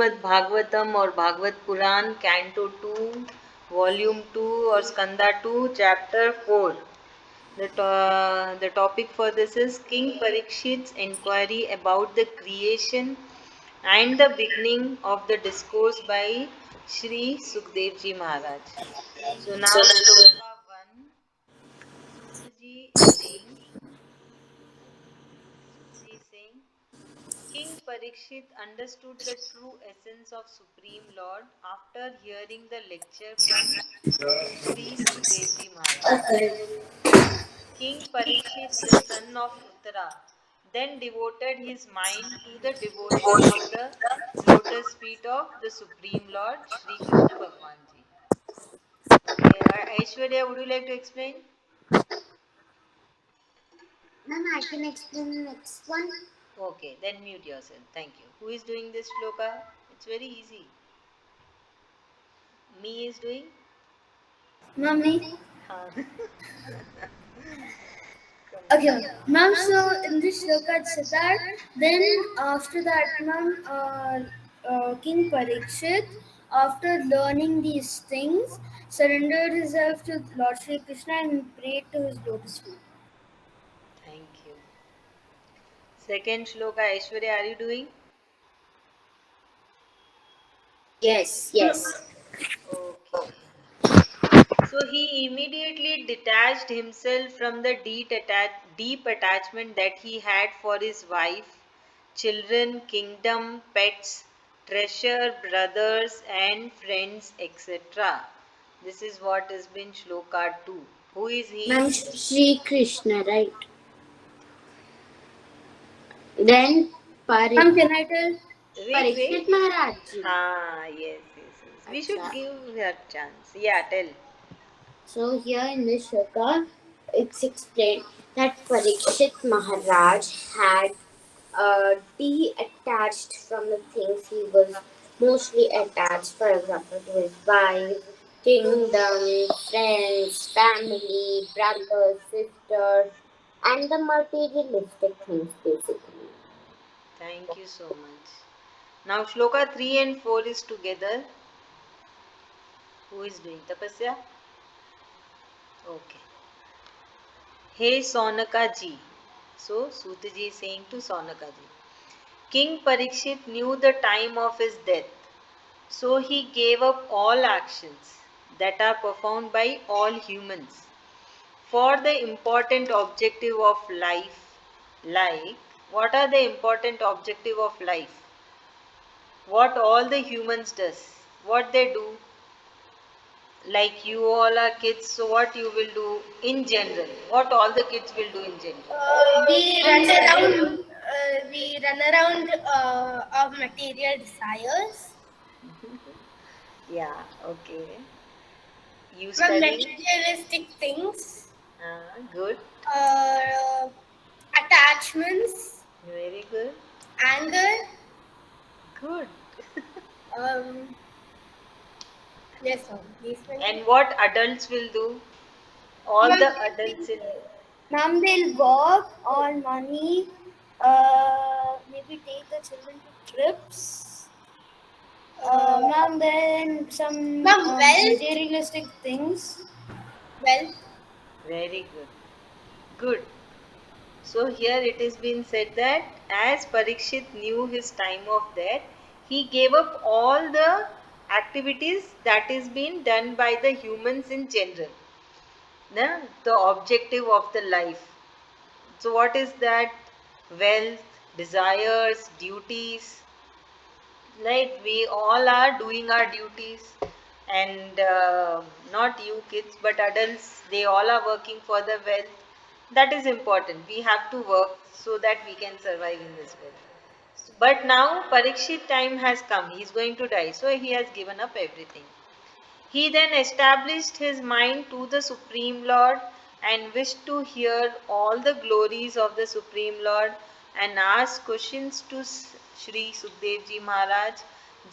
Srimad Bhagavatam or Bhagavad Puran, canto 2, volume 2 or skanda2, chapter 4. The topic for this is King Parikshit's inquiry about the creation and the beginning of the discourse by Shri Sukdevji Maharaj. So now Shloka 1, Sutaji is saying, King Parikshit understood the true essence of Supreme Lord after hearing the lecture from Shri Sukdevji Maharaj. King Parikshit, the son of Uttara, then devoted his mind to the devotion of the lotus feet of the Supreme Lord Shri Krishna Bhagwanji. Okay, Aishwarya, would you like to explain? Ma'am, I can explain the next one. Okay, then mute yourself. Thank you. Who is doing this shloka? It's very easy. Me is doing? Mummy. Okay, Ma'am, so in this shloka it said that then after that, ma'am, King Parikshit, after learning these things, surrendered himself to Lord Shri Krishna and prayed to his lotus feet. Thank you. Second shloka, Aishwarya, are you doing? Yes, yes. Okay. So he immediately detached himself from the deep attachment that he had for his wife, children, kingdom, pets, treasure, brothers, and friends, etc. This is what has been shloka 2. Who is he? Ma'am, Shri Krishna, right? Then Ma'am, can I tell? Parikshit Maharaj. Ah, yes. We should give her chance. Yeah, tell. So here in this shloka, it's explained that Parikshit Maharaj had detached from the things he was mostly attached, for example, to his wife, kingdom, friends, family, brothers, sisters, and the materialistic things basically. Thank you so much. Now shloka 3 and 4 is together. Who is doing tapasya? Okay. Hey Sonaka ji. So Sutaji is saying to Sonaka ji. King Parikshit knew the time of his death. So he gave up all actions that are performed by all humans for the important objective of life. Like, what are the important objective of life? What all the humans does? What they do? Like you all are kids, so what you will do in general? What all the kids will do in general? We run around. We run around of material desires. Yeah, okay. You From study? materialistic things. Good. Uh, Attachments, Very good. anger. Good. Um, yes, sir. These many. And what adults will do? All Ma'am, the adults in. ma'am, they'll work on money. Maybe take the children to trips. Ma'am, then some materialistic things. Wealth. Very good. Good. So here it is been said that as Parikshit knew his time of death, he gave up all the activities that is being done by the humans in general. The objective of the life. So what is that? Wealth, desires, duties. Like we all are doing our duties, and not you kids but adults, they all are working for the wealth. That is important. We have to work so that we can survive in this world. But now Parikshit time has come. He is going to die, so he has given up everything. He then established his mind to the Supreme Lord and wished to hear all the glories of the Supreme Lord and asked questions to Shri Sukdevji Maharaj,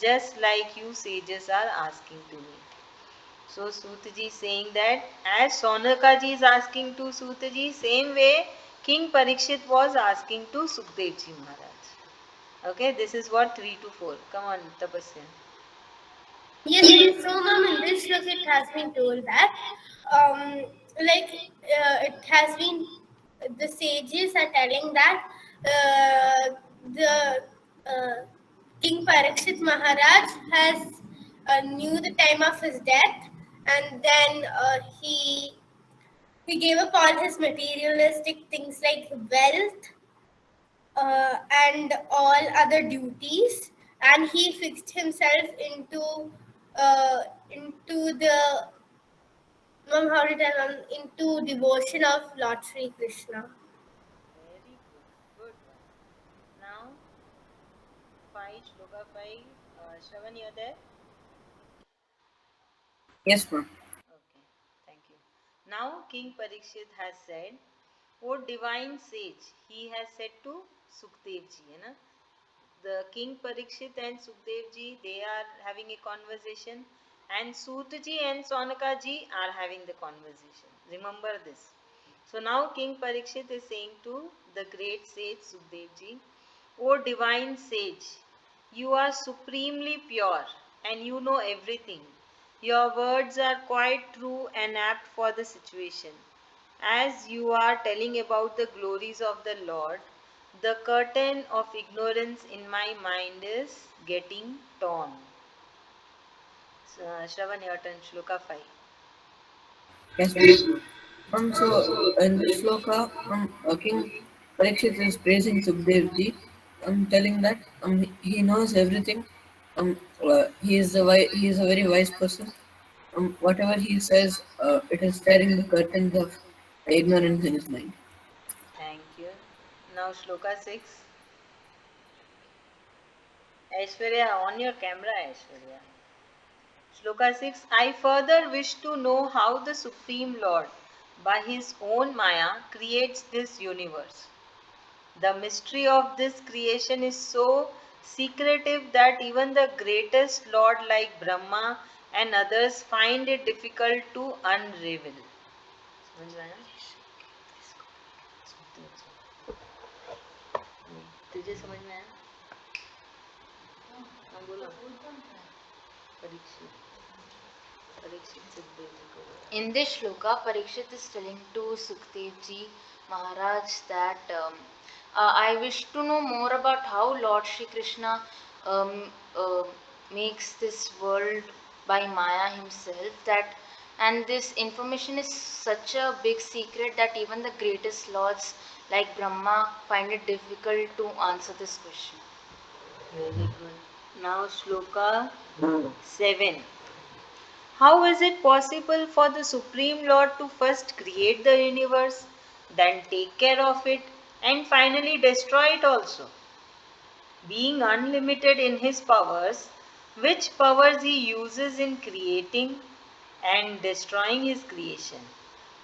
just like you sages are asking to me. So Sutaji is saying that as Sonakaji is asking to Sutaji, same way King Parikshit was asking to Sukdevji Maharaj. Okay, this is what 3 to 4. Come on, Tapasya. Yes, ma'am. So, ma'am, in this book it has been told that, um, it has been, the sages are telling that the King Parikshit Maharaj has knew the time of his death, and then he gave up all his materialistic things like wealth and all other duties, and he fixed himself uh, into the how to tell, into devotion of Lord Sri Krishna. Very good. Good one. Now, 5, Shloka 5. Shravan, you're there? Yes, ma'am. Okay, thank you. Now, King Parikshit has said, O divine sage, he has said to Sukdev ji, the King Parikshit and Sukdev ji, they are having a conversation, and Sut ji and Sonaka ji are having the conversation. Remember this. So now King Parikshit is saying to the great sage Sukdev ji, O divine sage, you are supremely pure and you know everything. Your words are quite true and apt for the situation. As you are telling about the glories of the Lord, the curtain of ignorance in my mind is getting torn. So, Shravan, your turn, Shloka 5. Yes, ma'am. So in this sloka, King Parikshit is praising Sukdev ji, telling that he knows everything. He is a very wise person. Whatever he says, it is tearing the curtains of ignorance in his mind. Thank you. Now, Shloka 6. Aishwarya, on your camera, Aishwarya. Shloka 6. I further wish to know how the Supreme Lord, by his own Maya, creates this universe. The mystery of this creation is so secretive that even the greatest Lord like Brahma and others find it difficult to unravel. समझ में आया? तुझे समझ में आया? हाँ बोलो. परीक्षित परीक्षित सुखदेव जी को. In this shloka, Parikshit is telling to Sukdev ji Maharaj that I wish to know more about how Lord Shri Krishna um, uh, makes this world by Maya himself. That and this information is such a big secret that even the greatest lords like Brahma find it difficult to answer this question. Very good. Now Shloka 7. How is it possible for the Supreme Lord to first create the universe, then take care of it, and finally destroy it also? Being unlimited in his powers, which powers he uses in creating and destroying his creation?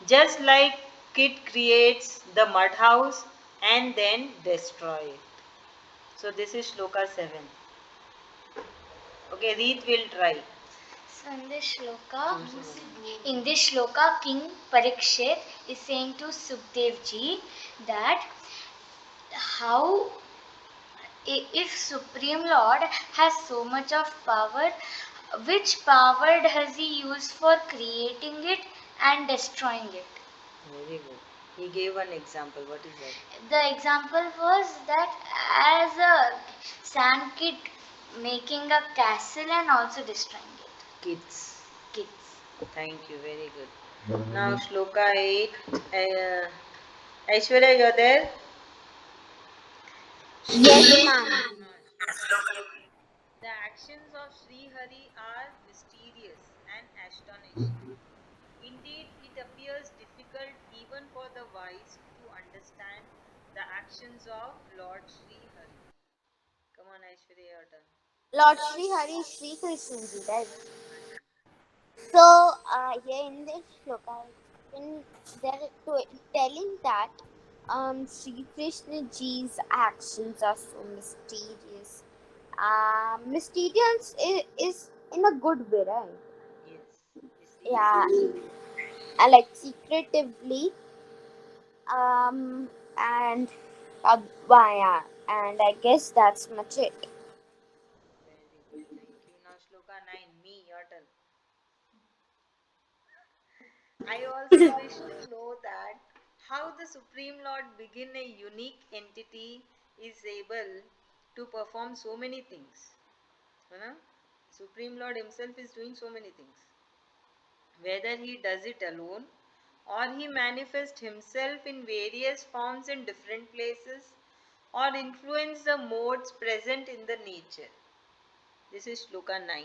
Just like it creates the mud house and then destroy it. So this is Shloka 7. Okay, Reet will try. So in this shloka, King Parikshit is saying to Sukdev ji that how if Supreme Lord has so much of power, which power does he use for creating it and destroying it? Very good. He gave one example. What is that? The example was that as a sand kid making a castle and also destroying it. Kids. Kids. Thank you. Very good. Now Shloka 8. Aishwarya, you're there? Yes, ma'am. The actions of Sri Hari are mysterious and astonishing. Indeed, it appears difficult even for the wise to understand the actions of Lord Sri Hari. Come on, Aishwarya, your turn. Lord Sri Hari Sri Krishna ji, right? So, here in this shloka, when they're telling that Sri Krishna ji's actions are so mysterious. Mysterious is in a good way, right? Yes. Mysterious. Yeah, like secretively, um, and Abhaya. And I guess that's much it. Very good. Thank you. Now, Shloka 9. Me, your turn. I also wish to know that how the Supreme Lord, being a unique entity, is able to perform so many things. You know? Supreme Lord himself is doing so many things. Whether he does it alone or he manifests himself in various forms in different places or influence the modes present in the nature. This is Shloka 9.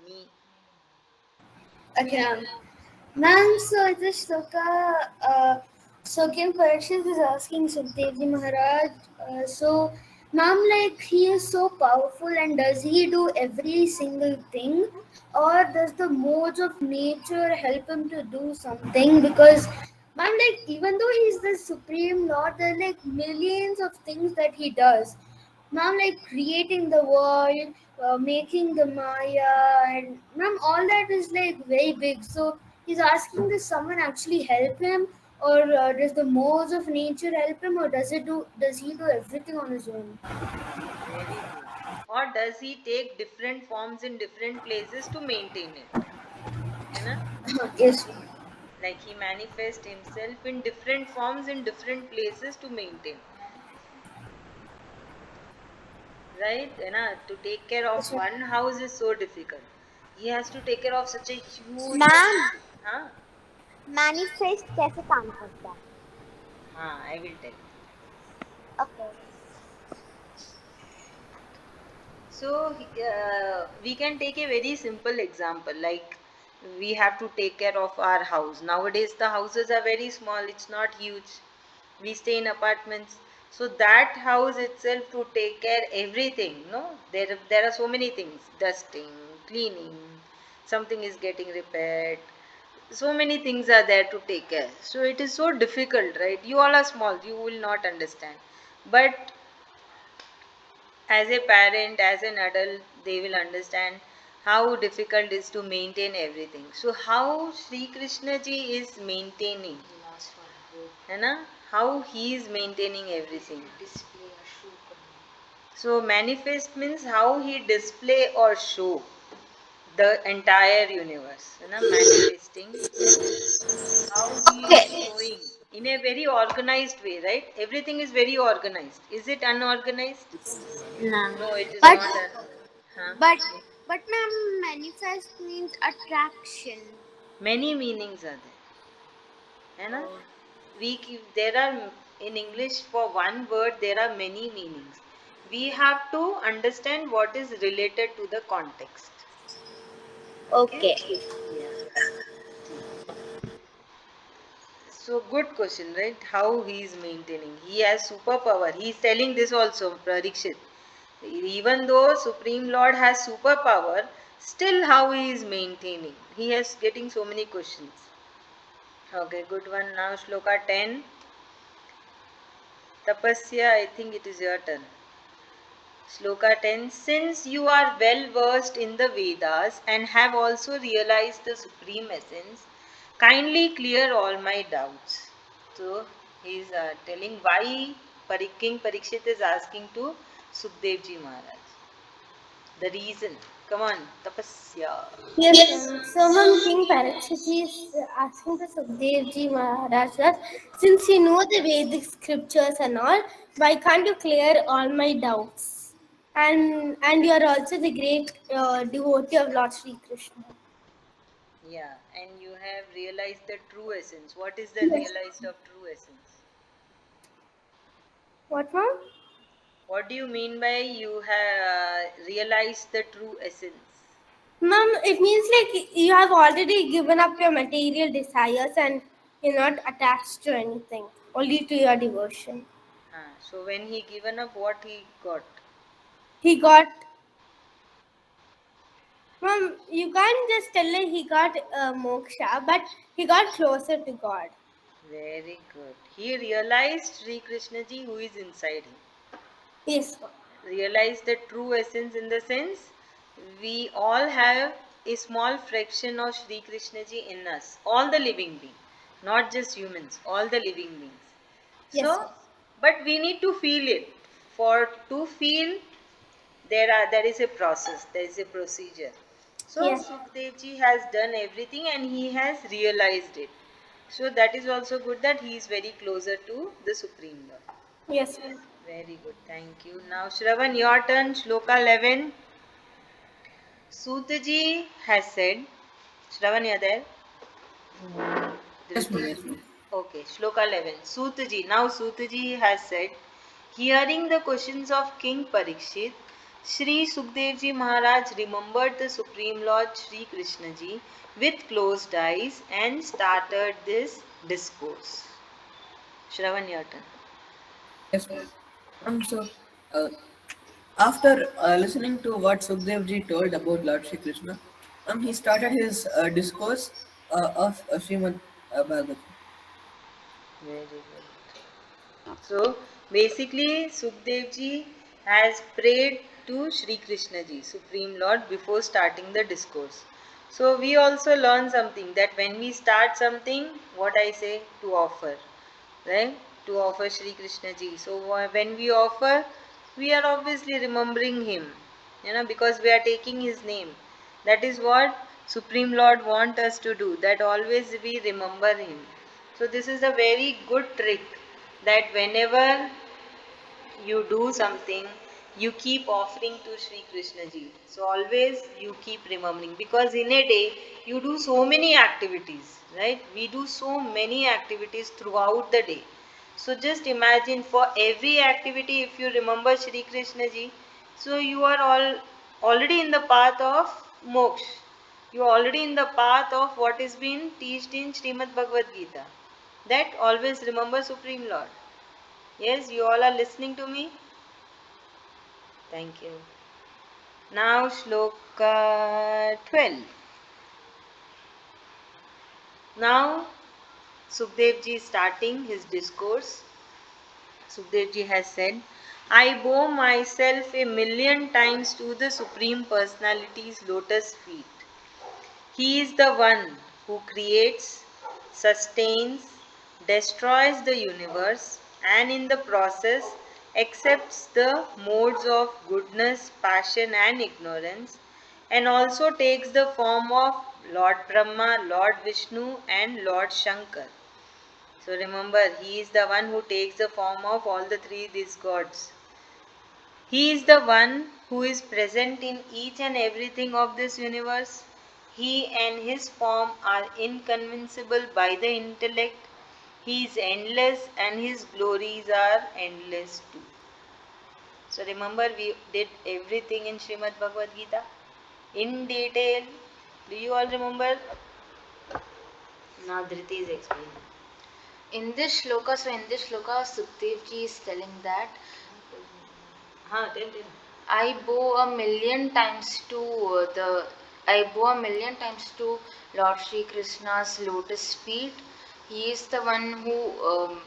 Me. Okay, ma'am, so this Shloka, so King Parikshit is asking Sukdevji Maharaj, so ma'am, like he is so powerful and does he do every single thing, or does the modes of nature help him to do something? Because ma'am, like even though he's the Supreme Lord, there are like millions of things that he does. Ma'am, like creating the world, making the Maya, and ma'am, all that is like very big. So he's asking, does someone actually help him, or does the modes of nature help him, or does he do everything on his own? Very good. Or does he take different forms in different places to maintain it? You know? Yes. Like he manifests himself in different forms in different places to maintain. Right? You know, to take care of Yes, sir. one house is so difficult. He has to take care of such a huge ma'am, facility. Huh? Manifest कैसे काम करता है? I will tell. Okay. So we can take a very simple example, like we have to take care of our house. Nowadays the houses are very small, it's not huge. We stay in apartments. So that house itself to take care everything, no? There are so many things, dusting, cleaning, something is getting repaired. So many things are there to take care. So it is so difficult, right? You all are small, you will not understand. But as a parent, as an adult, they will understand how difficult it is to maintain everything. So how Sri Krishna ji is maintaining, है ना? How he is maintaining everything. So manifest means how he display or show the entire universe, है ना? Manifesting means how he is Okay. showing in a very organized way, right? Everything is very organized. Is it unorganized? No. No, it is But not. Huh? but but ma'am, manifest means attraction. Many meanings are there. है ना? There are in English for one word there are many meanings. We have to understand what is related to the context. Okay? Okay. Yeah. So good question, right? How he is maintaining. He has superpower. He is telling this also, Parikshit. Even though Supreme Lord has superpower, still how he is maintaining. He is getting so many questions. Okay, good one. Now Shloka 10. Tapasya, I think it is your turn. Shloka 10. Since you are well versed in the Vedas and have also realized the Supreme Essence, kindly clear all my doubts. So, he is telling why King Parikshit is asking to Sukdevji Maharaj. The reason. Come on, Tapasya. Yes, ma'am. So, ma'am, King Parikshit is asking the Sukdevji Maharaj that since you know the Vedic scriptures and all, why can't you clear all my doubts? And you are also the great devotee of Lord Shri Krishna. Yeah, and you have realized the true essence. What is the Yes. realized of true essence? What, ma'am? What do you mean by you have realized the true essence? Ma'am, it means like you have already given up your material desires and you're not attached to anything, only to your devotion. So when he given up, what he got? He got, ma'am, you can't just tell him he got moksha, but he got closer to God. Very good. He realized Sri Krishna ji who is inside him. Yes, ma'am. Realized the true essence in the sense we all have a small fraction of Sri Krishna ji in us. All the living beings, not just humans, all the living beings. Yes, So ma'am. But we need to feel it. For to feel, there is a process, there is a procedure. So Yes. Sukhdev ji has done everything and he has realized it. So that is also good that he is very closer to the Supreme Lord. Yes. Very good, thank you. Now Shravan, your turn. Shloka 11. Sutaji has said, Shravan, you are there? Yes, ma'am. Dhriti. Yes, ma'am. Okay, Shloka 11. Sutaji. Now Sutaji has said, hearing the questions of King Parikshit, Shri Sukdev ji Maharaj remembered the Supreme Lord Shri Krishna ji with closed eyes and started this discourse. Shravan, your turn. Yes, ma'am. So, uh, after listening to what Sukhdev ji told about Lord Shri Krishna, he started his discourse of Srimad Bhagavad. Very good. So basically, Sukdev ji has prayed to Shri Krishna ji, Supreme Lord, before starting the discourse. So we also learn something that when we start something, what I say to offer, right? To offer Shri Krishna ji. So when we offer, we are obviously remembering him, because we are taking his name. That is what Supreme Lord want us to do. That always we remember him. So this is a very good trick that whenever you do something, you keep offering to Shri Krishna ji. So always you keep remembering, because in a day you do so many activities, right? We do so many activities throughout the day. So just imagine, for every activity if you remember Shri Krishna ji, so you are already in the path of moksha. You are already in the path of what is being taught in Srimad Bhagavad Gita. That always remember Supreme Lord. Yes, you all are listening to me? Thank you. Now, Shloka 12. Now, Sukdev ji is starting his discourse. Sukdev ji has said, I bow myself a million times to the Supreme Personality's lotus feet. He is the one who creates, sustains, destroys the universe, and in the process accepts the modes of goodness, passion, and ignorance, and also takes the form of Lord Brahma, Lord Vishnu, and Lord Shankar. So remember, he is the one who takes the form of all the three these gods. He is the one who is present in each and everything of this universe. He and his form are inconceivable by the intellect. He is endless and his glories are endless too. So remember, we did everything in Srimad Bhagavad Gita in detail. Do you all remember? Now Dhriti is explaining. In this shloka, Sukdev ji is telling that Tell. I bow a million times to Lord Shri Krishna's lotus feet. He is the one who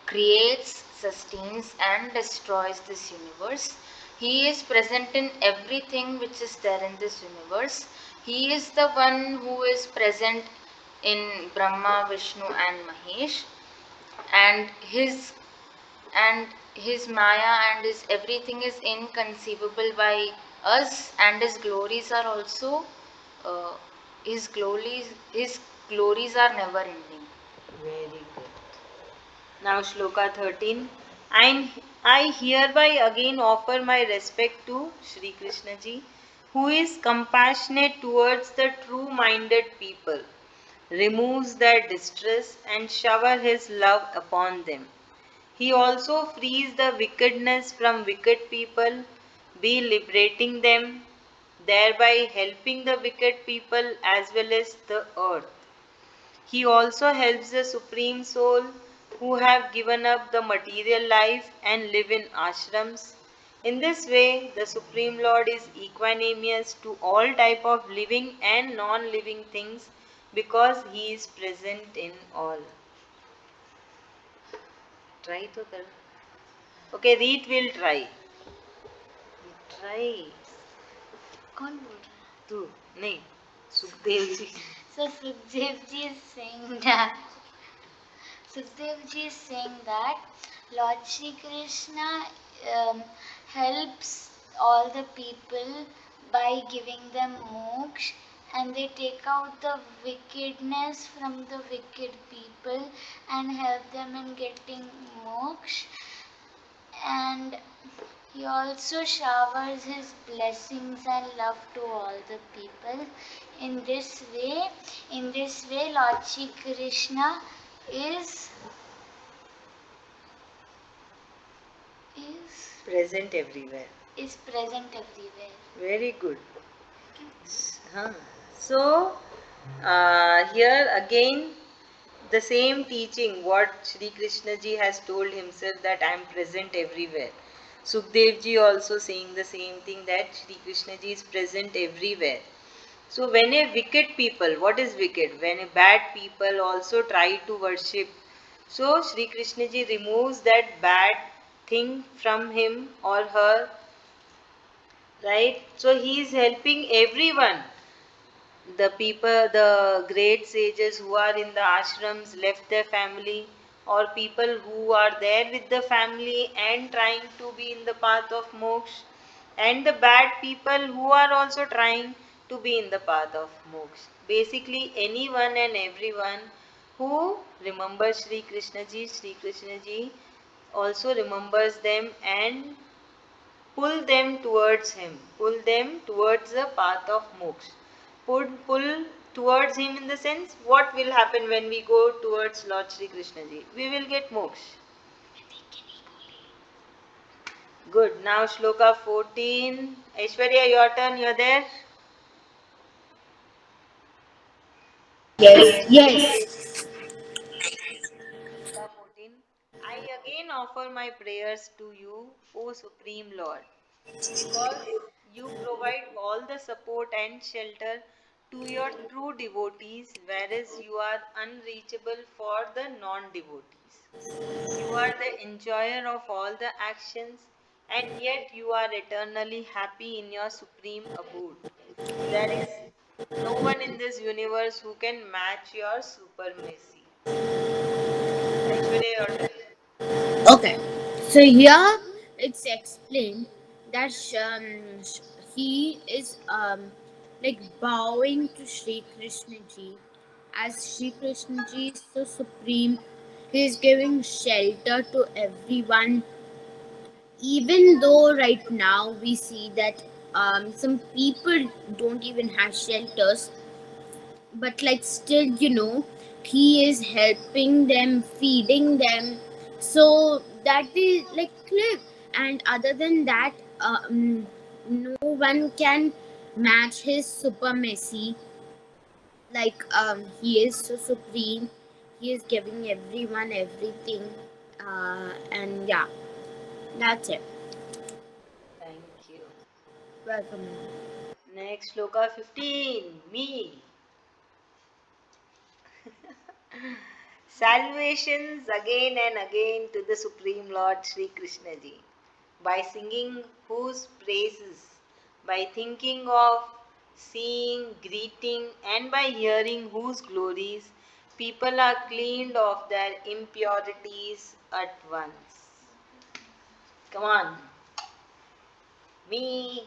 creates, sustains, and destroys this universe. He is present in everything which is there in this universe. He is the one who is present in Brahma, Vishnu, and Mahesh, and his maya and his everything is inconceivable by us, and his glories are also uh, his glories are never ending. Very good. Now Shloka 13. I hereby again offer my respect to Shri Krishna ji, who is compassionate towards the true-minded people, removes their distress and shower his love upon them. He also frees the wickedness from wicked people, be liberating them, thereby helping the wicked people as well as the earth. He also helps the Supreme Soul who have given up the material life and live in ashrams. In this way, the Supreme Lord is equanimous to all type of living and non-living things because He is present in all. Try to kar. Okay, Reet will try. Try. कौन बोल रहा है? तू नहीं Sukhdev ji. So Sukhdev ji is saying that Lord Shri Krishna helps all the people by giving them moksha, and they take out the wickedness from the wicked people and help them in getting moksha. And he also showers his blessings and love to all the people. In this way, Lord Shri Krishna is is Present everywhere. is present everywhere. Very good. Huh. So, here again, the same teaching what Shri Krishna ji has told himself, that I am present everywhere. Sukdev ji also saying the same thing, that Shri Krishna ji is present everywhere. So when a wicked people, what is wicked? When a bad people also try to worship, so Shri Krishna ji removes that bad thing from him or her, right? So he is helping everyone. The people, the great sages who are in the ashrams left their family, or people who are there with the family and trying to be in the path of moksha, and the bad people who are also trying to be in the path of moksha. Basically, anyone and everyone who remembers Sri Krishna ji also remembers them and pull them towards him, pull them towards the path of moksha. Pull towards him in the sense, what will happen when we go towards Lord Sri Krishna ji? We will get moksha. Good. Now Shloka 14. Aishwarya, your turn, you're there? Yes, yes. Shloka 14. I again offer my prayers to you, O Supreme Lord, because you provide all the support and shelter to your true devotees, whereas you are unreachable for the non devotees. You are the enjoyer of all the actions, and yet you are eternally happy in your supreme abode. There is no one in this universe who can match your supremacy. Aishwarya, your turn. Okay. So here it's explained that he is like bowing to Shri Krishna ji, as Shri Krishna ji is so supreme. He is giving shelter to everyone, even though right now we see that some people don't even have shelters, but like still, he is helping them, feeding them, so that they like live. And other than that, no one can match his supremacy. Like he is so supreme, he is giving everyone everything. And yeah, that's it. Thank you. Welcome. Next, Shloka 15. Me. Salvations again and again to the Supreme Lord Sri Krishna ji. By singing whose praises, by thinking of, seeing, greeting, and by hearing whose glories, people are cleaned of their impurities at once. Come on. Me.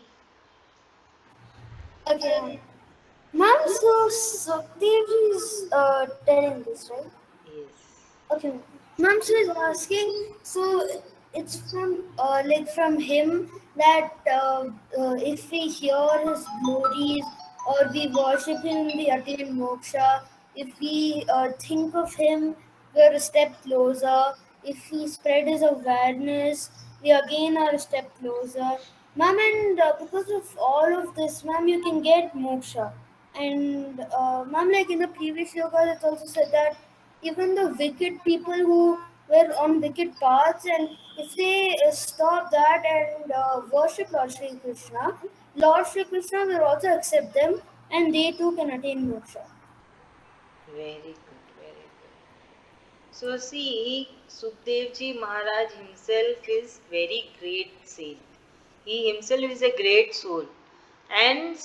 Okay, ma'am. So Sukhdev is telling this, right? Yes. Okay, ma'am. So is asking. So it's from from him that if we hear his glories or we worship him, we attain moksha. If we think of him, we're a step closer. If we spread his awareness, we again are a step closer. Ma'am, and because of all of this, ma'am, you can get moksha. And ma'am, like in the previous yoga, it also said that even the wicked people who were on wicked paths, and if they stop that and worship Lord Sri Krishna, Lord Sri Krishna will also accept them, and they too can attain moksha. Very good, very good. So see, Sukdevji Maharaj himself is very great saint. He himself is a great soul, and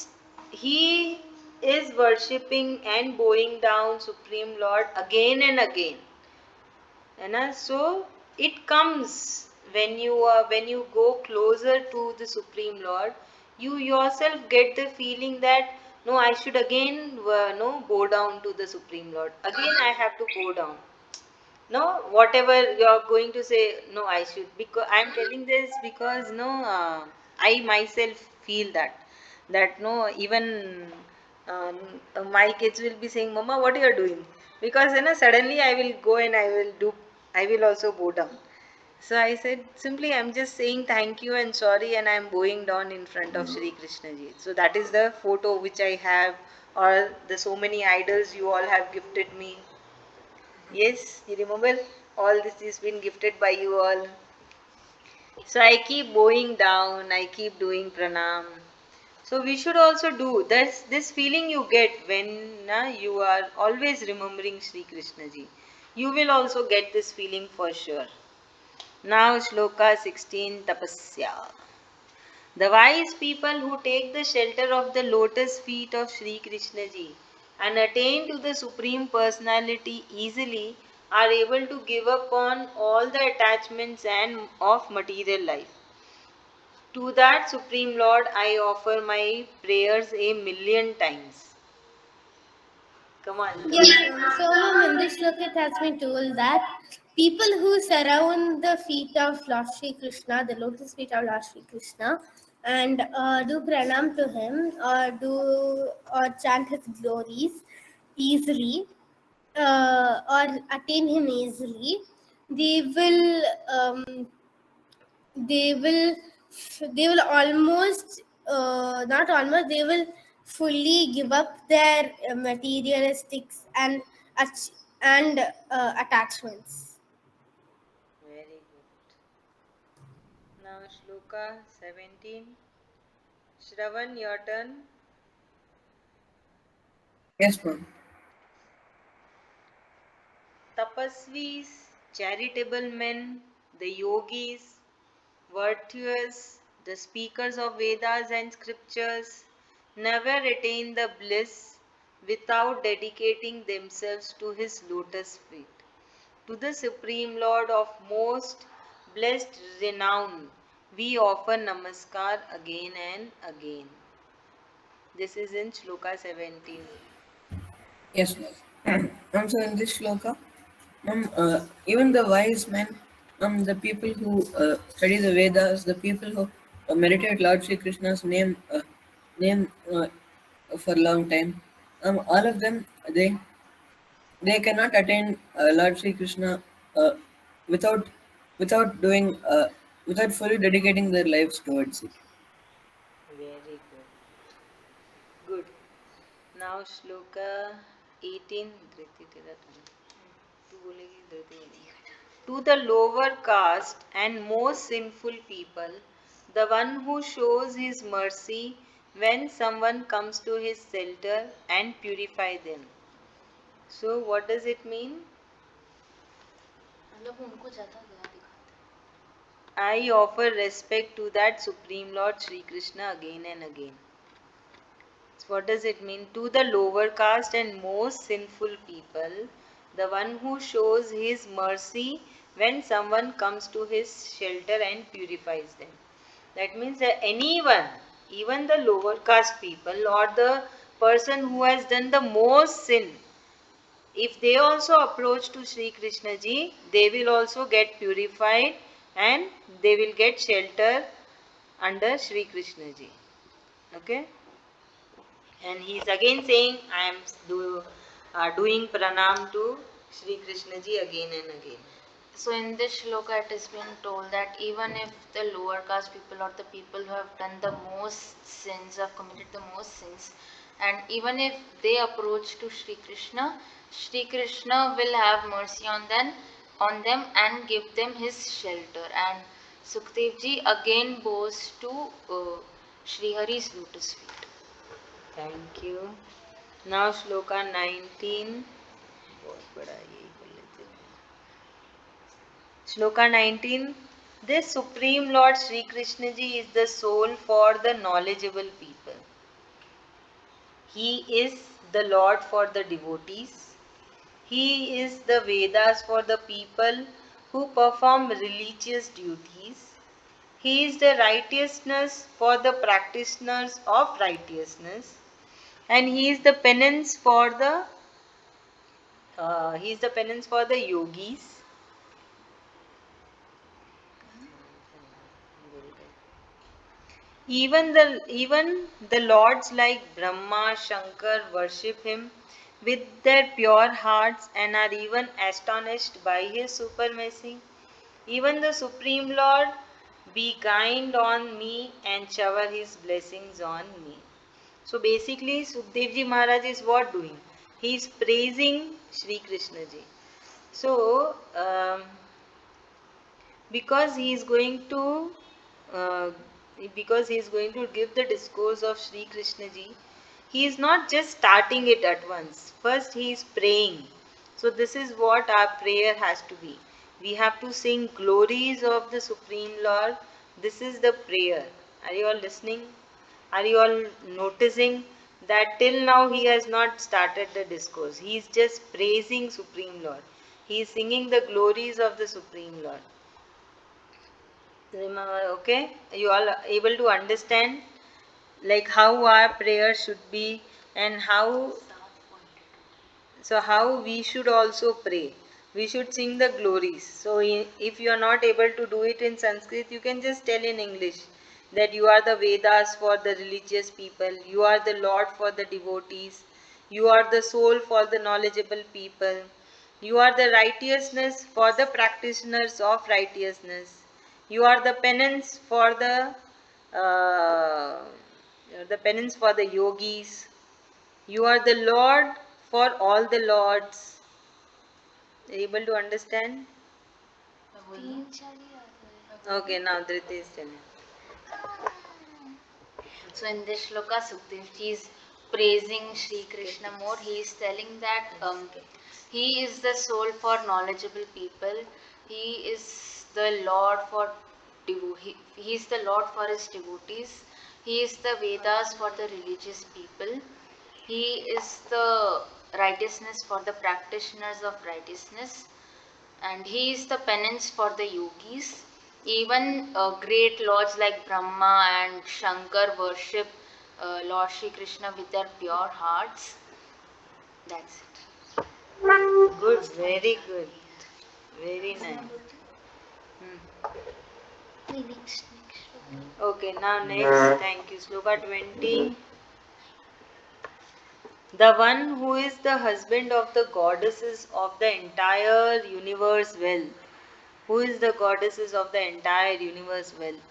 he is worshipping and bowing down Supreme Lord again and again. है ना? So It comes when you go closer to the Supreme Lord. You yourself get the feeling that no, I should again no bow down to the Supreme Lord. Again, I have to bow down. No, whatever you're going to say, no, I should, because I'm telling this because no, I myself feel that no, even um, my kids will be saying, mama, what you are doing, because you know suddenly I will go and I will also bow down. So I said, simply I'm just saying thank you and sorry, and I'm bowing down in front of Shri Krishna ji. So that is the photo which I have, or the so many idols you all have gifted me. Yes, you remember all this is been gifted by you all. So I keep bowing down, I keep doing pranam. So we should also do this feeling you get when you are always remembering Sri Krishna ji. You will also get this feeling for sure. Now Shloka 16 Tapasya. The wise people who take the shelter of the lotus feet of Sri Krishna ji and attain to the Supreme Personality easily are able to give up on all the attachments and of material life. To that Supreme Lord I offer my prayers a million times. Come on, come Yes, on. so ma'am, in this look it has been told that people who surround the feet of Lord Shri Krishna, the lotus feet of Lord Shri Krishna, and do pranam to him, or do or chant his glories easily, or attain him easily, they will they will they will almost not almost they will fully give up their materialistics and attachments. Very good. Now Shloka 17. Shravan, your turn. Yes, ma'am. Tapasvis, charitable men, the yogis, virtuous, the speakers of Vedas and scriptures, never attain the bliss without dedicating themselves to his lotus feet. To the Supreme Lord of most blessed renown, we offer namaskar again and again. This is in Shloka 17. Yes, ma'am. So in this shloka, even the wise men, the people who study the Vedas, the people who meditate Lord Shri Krishna's name for a long time, all of them they cannot attain Lord Shri Krishna uh, without without doing without fully dedicating their lives towards it. Very good. Good. Now Shloka 18. धृति तेरा turn. तू बोलेगी धृति बोलेगी. To the lower caste and most sinful people, the one who shows his mercy when someone comes to his shelter and purify them. So what does it mean? मतलब उनको ज़्यादा दया दिखाते I offer respect to that Supreme Lord Sri Krishna again and again. So what does it mean? To the lower caste and most sinful people, the one who shows his mercy when someone comes to his shelter and purifies them. That means that anyone, even the lower caste people or the person who has done the most sin, if they also approach to Sri Krishna ji, they will also get purified and they will get shelter under Sri Krishna ji. Okay? And he is again saying, I am doing pranam to Sri Krishna ji again and again. So in this shloka it has been told that even if the lower caste people or the people who have done the most sins, have committed the most sins, and even if they approach to Shri Krishna will have mercy on them and give them his shelter. And Sukhdev ji again bows to Shri Hari's lotus feet. Thank you. Now Shloka 19. बहुत बड़ा यही बोल लेते हैं. Shloka 19. This Supreme Lord Sri Krishna ji is the soul for the knowledgeable people. He is the Lord for the devotees. He is the Vedas for the people who perform religious duties. He is the righteousness for the practitioners of righteousness, and he is the penance for the yogis. Even the lords like Brahma, Shankar worship him with their pure hearts and are even astonished by his supremacy. Even the Supreme Lord be kind on me and shower his blessings on me. So basically, Sukhdevji Maharaj is what doing? He is praising Shri Krishna ji. So, because he is going to uh, because he is going to give the discourse of Sri Krishna ji, he is not just starting it at once. First he is praying. So this is what our prayer has to be. We have to sing glories of the Supreme Lord. This is the prayer. Are you all listening? Are you all noticing that till now he has not started the discourse? He is just praising Supreme Lord. He is singing the glories of the Supreme Lord. Okay, you all are able to understand like how our prayer should be, and how we should also pray. We should sing the glories. So if you are not able to do it in Sanskrit, you can just tell in English that you are the Vedas for the religious people, you are the Lord for the devotees, you are the soul for the knowledgeable people, you are the righteousness for the practitioners of righteousness, you are uh, the penance for the yogis, you are the Lord for all the lords. Able to understand? Okay, now Dhriti is telling. So in this shloka, Sukdevji is praising Shri Krishna more. He is telling that he is the soul for knowledgeable people. He is the Lord for he is the Lord for his devotees. He is the Vedas for the religious people. He is the righteousness for the practitioners of righteousness, and he is the penance for the yogis. Even great lords like Brahma and Shankar worship Lord Shri Krishna with their pure hearts. That's it. Good, very good. Very nice. Next. Okay, now next, thank you. Sloka 20. The one who is the husband of the goddesses of the entire universe wealth. Who is the goddesses of the entire universe wealth?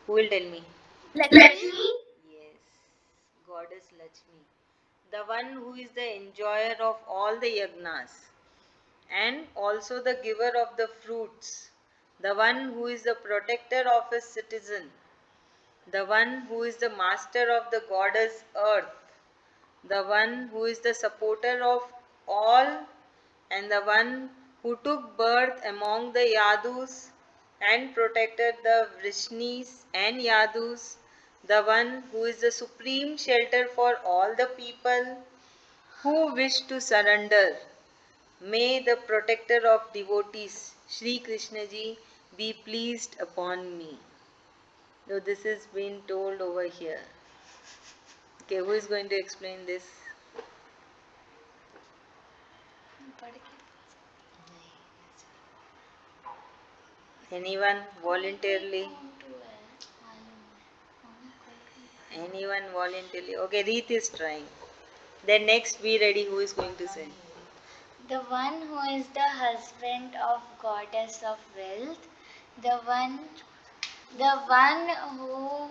Who will tell me? Lakshmi. Yes, Goddess Lakshmi. The one who is the enjoyer of all the yagnas and also the giver of the fruits. The one who is the protector of his citizen. The one who is the master of the goddess earth. The one who is the supporter of all, and the one who took birth among the Yadus and protected the Vrishnis and Yadus, the one who is the supreme shelter for all the people who wish to surrender. May the protector of devotees, Shri Krishna ji, be pleased upon me. So this is being told over here. Okay, who is going to explain this? Anyone voluntarily? Anyone voluntarily? Okay, Reet is trying. Then next be ready. Who is going to say? The one who is the husband of goddess of wealth, the one who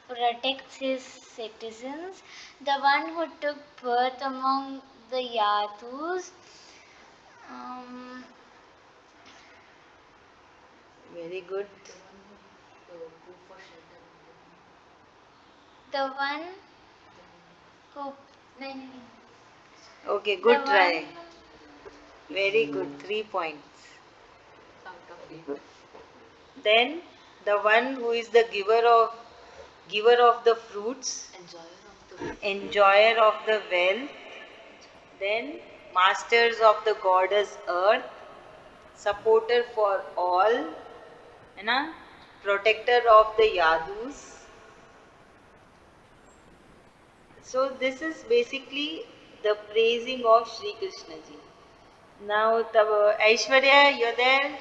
protects his citizens, the one who took birth among the Yadus, um, Very good. the one who Okay, the good one try. Very good. 3 points. Then the one who is the giver of the fruits, enjoyer of the wealth, then masters of the goddess earth, supporter for all, है ना, protector of the yadus. So this is basically the praising of Shri Krishna ji. Now, Aishwarya, you're there?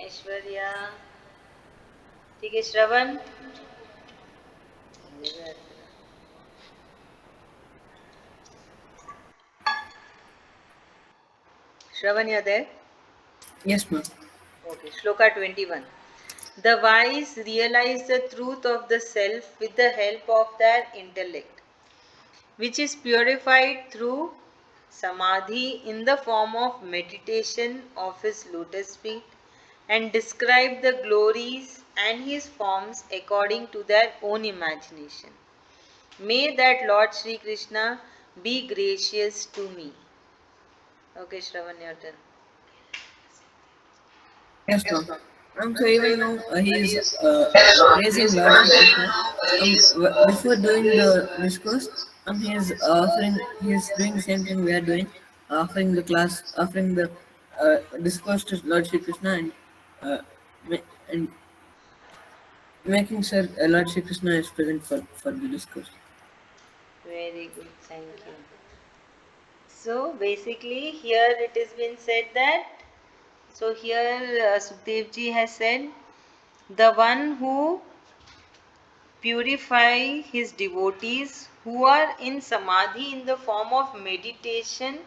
Aishwarya. ठीक है, श्रवण. Shravan, you're there? Yes, ma'am. Okay, Shloka 21. The wise realize the truth of the self with the help of their intellect, which is purified through samadhi in the form of meditation of his lotus feet, and describe the glories and his forms according to their own imagination. May that Lord Sri Krishna be gracious to me. Okay, Shravan, your turn. Yes, ma'am. So even now he is praising Lord Shri Krishna. Before doing the discourse, he is doing the same thing we are doing, offering the discourse to Lord Shri Krishna uh, and making sure Lord Shri Krishna is present for the discourse. Very good, thank you. So basically, here it has been said that, so here Sukhdev ji has said, the one who purify his devotees who are in samadhi in the form of meditation,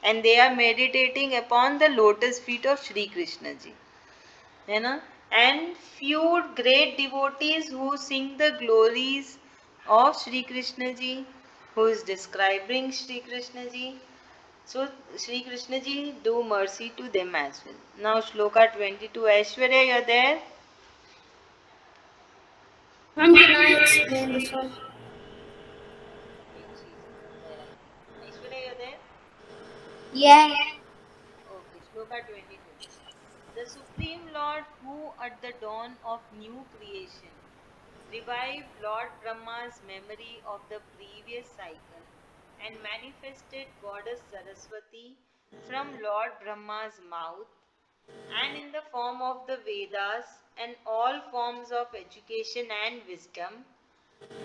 and they are meditating upon the lotus feet of Shri Krishna ji. है ना, and few great devotees who sing the glories of Shri Krishna ji, who is describing Shri Krishna ji. So Shri Krishna ji do mercy to them as well. Now Shloka 22. Aishwarya, you're there? Ma'am, can I explain this one? Aishwarya, you're there? Yeah. Okay, Shloka 22. The Supreme Lord, who at the dawn of new creation revived Lord Brahma's memory of the previous cycle and manifested Goddess Saraswati from Lord Brahma's mouth and in the form of the Vedas and all forms of education and wisdom,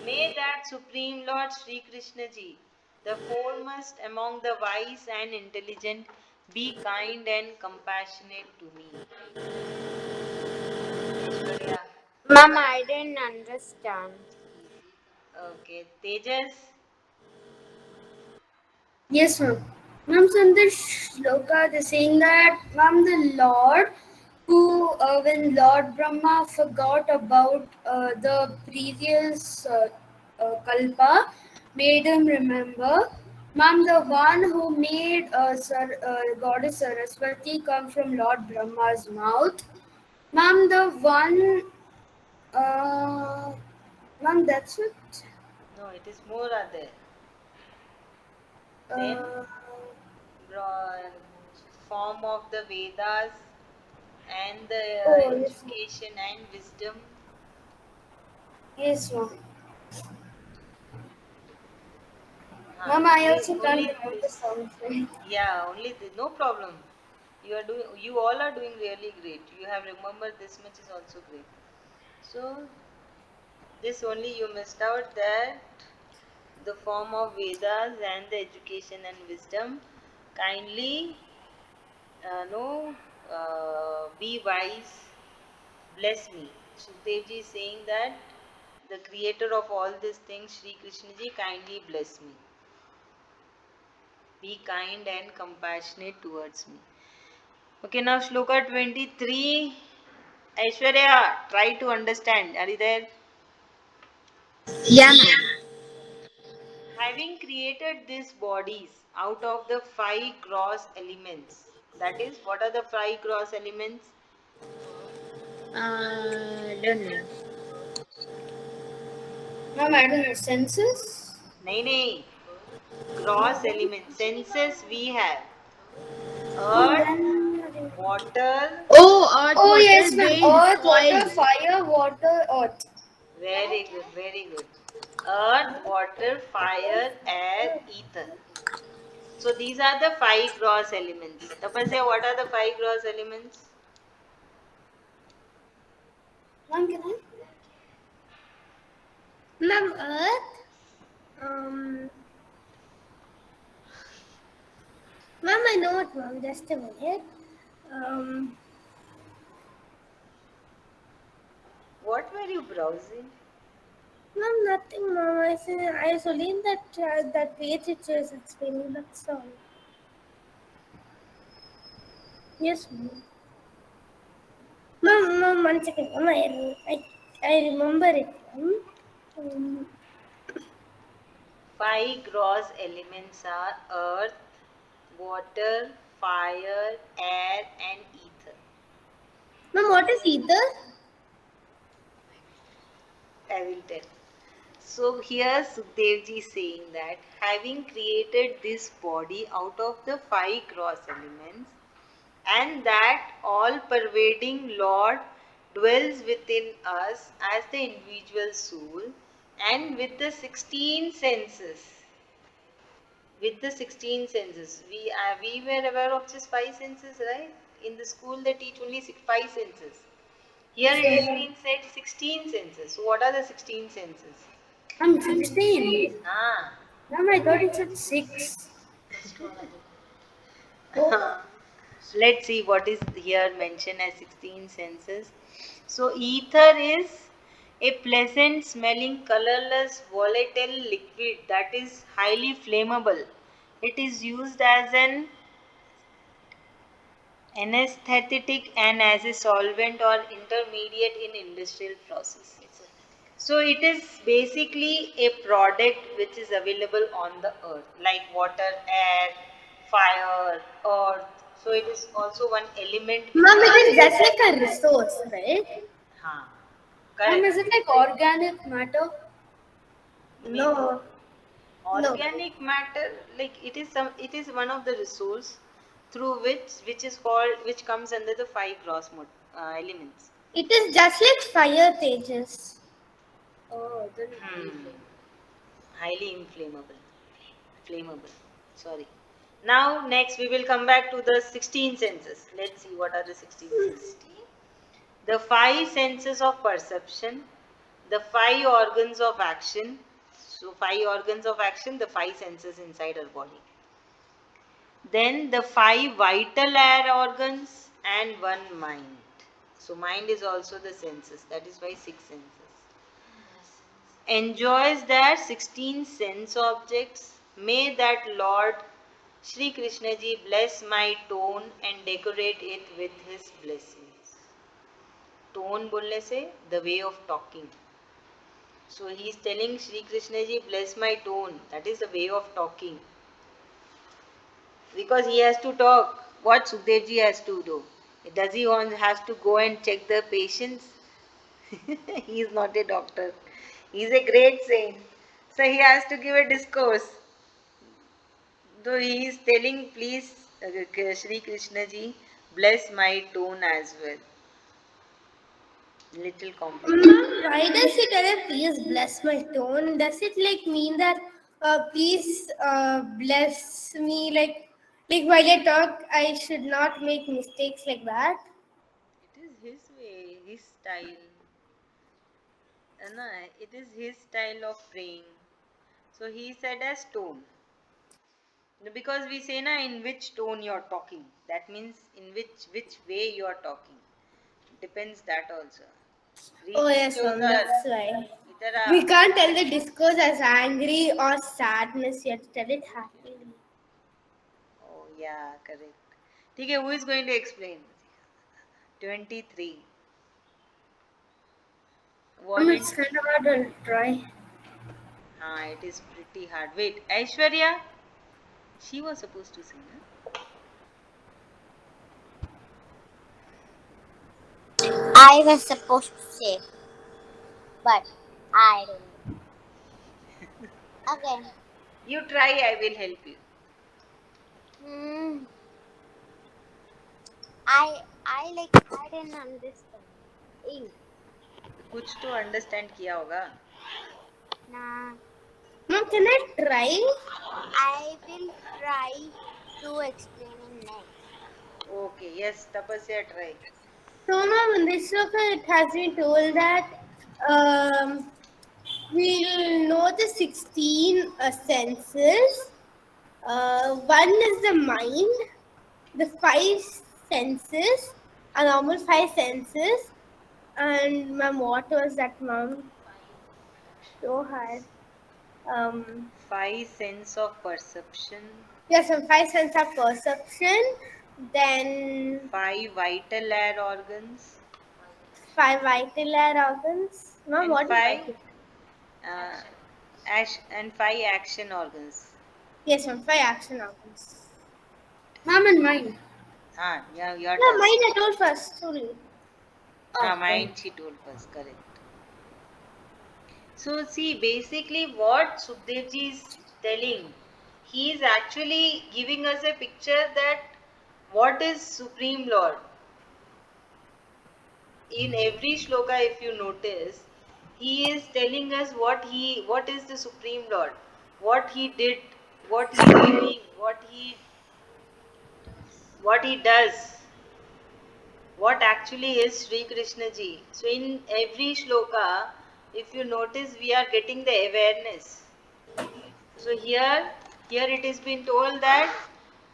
may that Supreme Lord Sri Krishna ji, the foremost among the wise and intelligent, be kind and compassionate to me. Aishwarya. Mom, I didn't understand. Okay, Tejas. Yes, ma'am. Ma'am, so in this shloka, they're saying that, ma'am, the Lord who, when Lord Brahma forgot about the previous kalpa, made him remember. Ma'am, the one who made Goddess Saraswati come from Lord Brahma's mouth. Ma'am, the one, uh, ma'am, that's it. No, it is more are there. Then Uh, bro- form of the Vedas and the oh, yes, ma'am. education and wisdom. Yes, ma'am. Huh, Ma'am, I only also can't only remember this. something. Yeah, only this. No problem. You are doing. You all are doing really great. You have remembered this much is also great. So this only you missed out that the form of Vedas and the education and wisdom. Kindly, no, be wise, bless me. Sukhdev ji is saying that the creator of all these things, Shri Krishna ji, kindly bless me. Be kind and compassionate towards me. Okay, now Shloka 23. Aishwarya, try to understand. Are you there? Yeah, ma'am. Having created these bodies out of the five gross elements, that is, what are the five gross elements? Don't know. Ma'am, I don't know. Census? Nahi, nahi. Gross elements. Senses we have Ma'am, earth, then. water. Oh, earth, Oh, water, yes, ma'am. wind, Earth, water, soil. fire, water, earth. Very good, very good. Earth, water, fire, air, ether. So these are the five gross elements. Tapasya, what are the five gross elements? Ma'am, can I? Ma'am, Earth. Um, Ma'am, I know it, ma'am. Just a minute. Um, What were you browsing? Ma'am, nothing, ma'am. I was only in that page it was explaining. That's all. Yes, ma'am. Ma'am, 1 second. Ma'am, I remember it, ma'am. Um, Five gross elements are earth, water, fire, air, and ether. Ma'am, what is ether? I will tell. So here Sukhdevji is saying that having created this body out of the five gross elements, and that all pervading Lord dwells within us as the individual soul and with the 16 senses. With the 16 senses. We were aware of just five senses, right? In the school they teach only five senses. Here it has been said 16 senses. So what are the 16 senses? I'm 16. Ah. Ma'am, I thought it said 6. Oh, Let's see what is here mentioned as 16 senses. So, ether is a pleasant smelling, colorless, volatile liquid that is highly flammable. It is used as an anesthetic and as a solvent or intermediate in industrial process. So it is basically a product which is available on the earth, like water, air, fire, earth. So it is also one element which ma'am, is it is just like a resource, right? huh, Ma'am, correct. is it like organic matter? Maybe No, no. organic matter, like it is one of the resource through which is called which comes under the five gross elements. It is just like fire pages. Oh, then Hmm. Highly inflammable. Flammable. Sorry. Now, next we will come back to the 16 senses. Let's see what are the 16 senses. The five senses of perception, the five organs of action. So, five organs of action, the five senses inside our body. Then the five vital air organs and one mind. So, mind is also the senses. That is why six senses. Enjoys their 16 sense objects. May that Lord Shri Krishna ji bless my tone and decorate it with his blessings. Tone बोलने से the way of talking. So he is telling Shri Krishna ji bless my tone. That is the way of talking. Because he has to talk. What Sukhdev ji has to do? Does he want has to go and check the patients? He is not a doctor. He is a great saint. So he has to give a discourse. Though he is telling, please, Shri Krishna ji, bless my tone as well. Little complicated. Ma'am, why does it tell please bless my tone? Does it like mean that please bless me like while I talk I should not make mistakes like that? It is his way, his style. No, it is his style of praying. So he said as tone. Because we say na in which tone you are talking. That means in which way you are talking. Depends that also. Oh Read yes, disclosure. ma'am, that's why. Itara. We can't tell the discourse as angry or sadness yet. Tell it happily. Oh yeah, correct. Okay, who is going to explain? 23. It's Volunteer. kind of hard. I'll try. It is pretty hard. Wait, Aishwarya? She was supposed to sing, huh? I was supposed to say, but I don't know. Okay. You try, I will help you. Hmm. I didn't understand. Ink. कुछ तो understand किया होगा. Nah. Mom, can I try? I will try to explain in next. Okay, yes, Tapasya, try. So, mom, in this look, it has been told that um, we'll know the 16 senses. One is the mind, the five senses, a normal five senses. And mom, what was that, mom? So hard. Um, Five sense of perception, yes, some five sense of perception. Then five vital air organs, five vital air organs. Mom, and what is five vital? uh, and five action organs. Yes, ma'am, five action organs. Mom and mine. Yeah, your No, turn. mine I told first. Sorry. Okay. Mine she told first, correct. So see, basically what Sukhdevji is telling, he is actually giving us a picture that what is Supreme Lord. In every shloka, if you notice, he is telling us what is the Supreme Lord, what he did, what he is doing, what he does, what actually is Sri Krishna ji. So in every shloka, if you notice, we are getting the awareness. So here it is been told that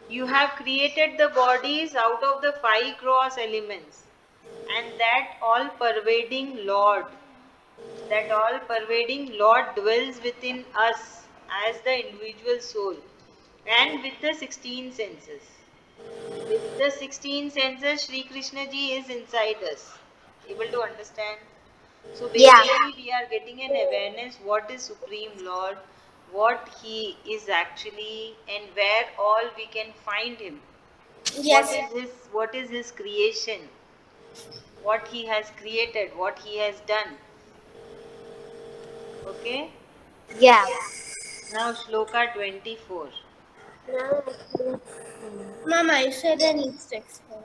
you have created the bodies out of the five gross elements, and that all pervading Lord, that all pervading Lord dwells within us as the individual soul and with the 16 senses. With the 16 senses, Sri Krishna ji is inside us. Able to understand? So Yeah. basically, we are getting an awareness what is Supreme Lord, what He is actually, and where all we can find Him. Yes. What is His creation, what He has created, what He has done. Okay. Yeah. Now Shloka 24. Now I can Mom, I said I need to explain.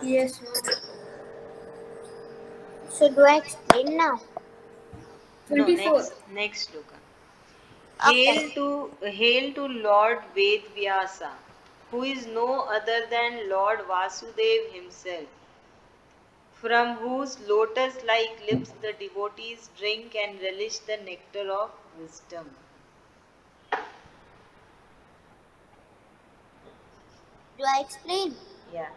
Yes. Yes, ma'am. So do I explain now? No, 24. next Shloka. Okay. Hail to Lord Ved Vyasa, who is no other than Lord Vasudev himself, from whose lotus like lips the devotees drink and relish the nectar of wisdom. Do I explain? Yeah.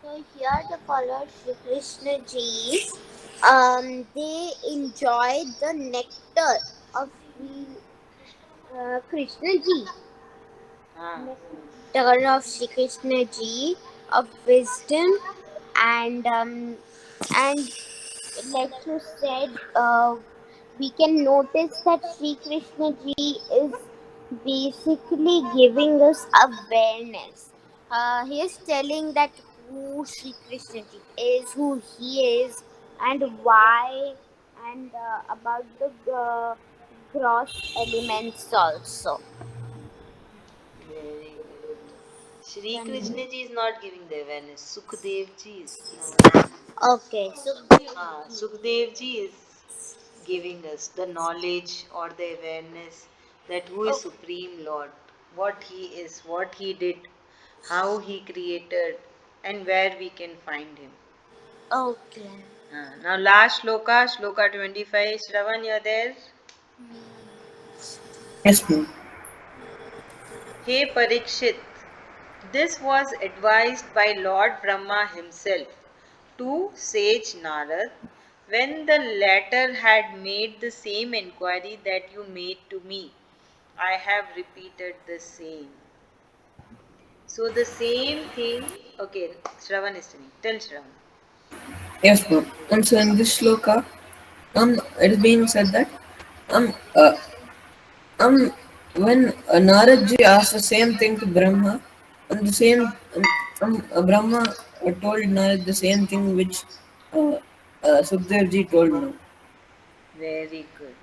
So here the followers Shri Krishna ji, they enjoy the nectar of Shri Krishna ji, Ah. nectar of Shri Krishna ji of wisdom and like you said, we can notice that Sri Krishna ji is basically giving us awareness. He is telling that who Sri Krishna ji is, who he is, and why, and about the gross elements also. Very good. Shri Then, Krishna ji is not giving the awareness. Sukdev ji is. okay, so Sukdev ji is giving us the knowledge or the awareness that who is Supreme Lord, what He is, what He did, how He created, and where we can find Him. okay. Now, last shloka, shloka 25. Shravan, you're there? Yes, ma'am. Hey Parikshit, this was advised by Lord Brahma himself to sage Narad when the latter had made the same inquiry that you made to me. I have repeated the same. So the same thing. Okay, Shravan is telling. Tell Shravan. Yes, ma'am. So in this shloka, it is being said that um, uh, um, when Narad ji asked the same thing to Brahma, and the same Brahma told Narad the same thing which Sukhdev ji told now. Very good.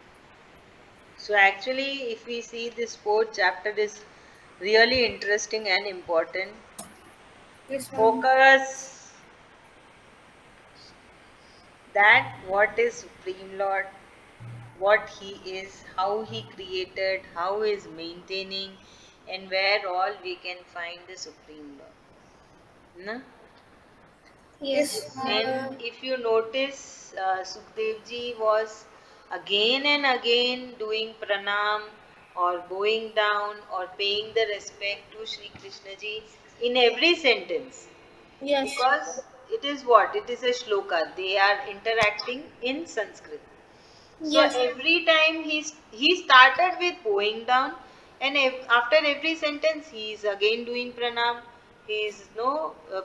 So actually, if we see this fourth chapter is really interesting and important. Yes, ma'am. Focus that what is Supreme Lord, what he is, how he created, how he is maintaining, and where all we can find the Supreme Lord. Na? Yes, And Mother. if you notice, Sukhdev ji was again and again doing pranam or bowing down or paying the respect to Shri Krishna ji in every sentence. Yes. Because it is what? It is a shloka. They are interacting in Sanskrit. So Yes. every time he started with bowing down, and after every sentence he is again doing pranam. He is no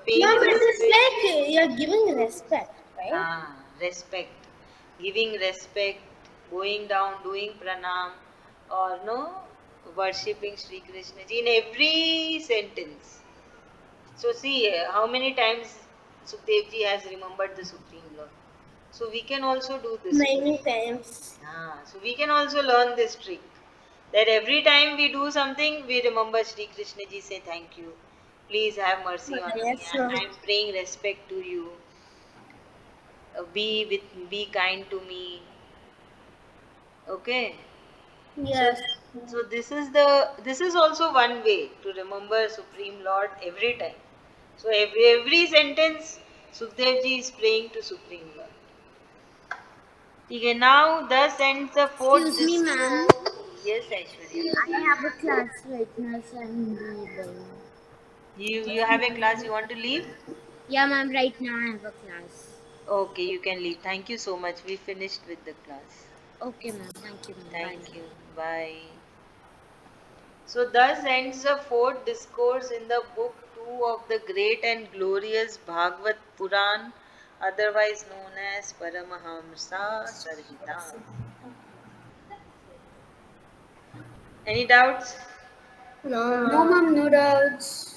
paying Mom, it is respect. like you're giving respect, right? Respect, giving respect, bowing down, doing pranam, or no worshipping Sri Krishna ji in every sentence. So see how many times Sukhdev ji has remembered the Supreme Lord. So we can also do this trick. Many times. So we can also learn this trick. That every time we do something, we remember Sri Krishna ji, say thank you. Please have mercy on me. Yes, sure. I am praying respect to you. Be kind to me. Okay. So Yes. so this is also one way to remember Supreme Lord every time. So every sentence Sukhdev ji is praying to Supreme Lord. Okay, now thus ends the fourth Excuse me, discourse. ma'am. Yes, Aishwarya. I have a class right now, so I'm leaving. You have a class, you want to leave? Yeah, ma'am, right now I have a class. Okay, you can leave. Thank you so much. We finished with the class. Okay, ma'am. Thank you, ma'am. Bye, Thank ma'am. you. Bye. So thus ends the fourth discourse in the book 2 of the great and glorious Bhagavad Puran, otherwise known as Paramahamsa Sarhita. Any doubts? No, Mom, no doubts.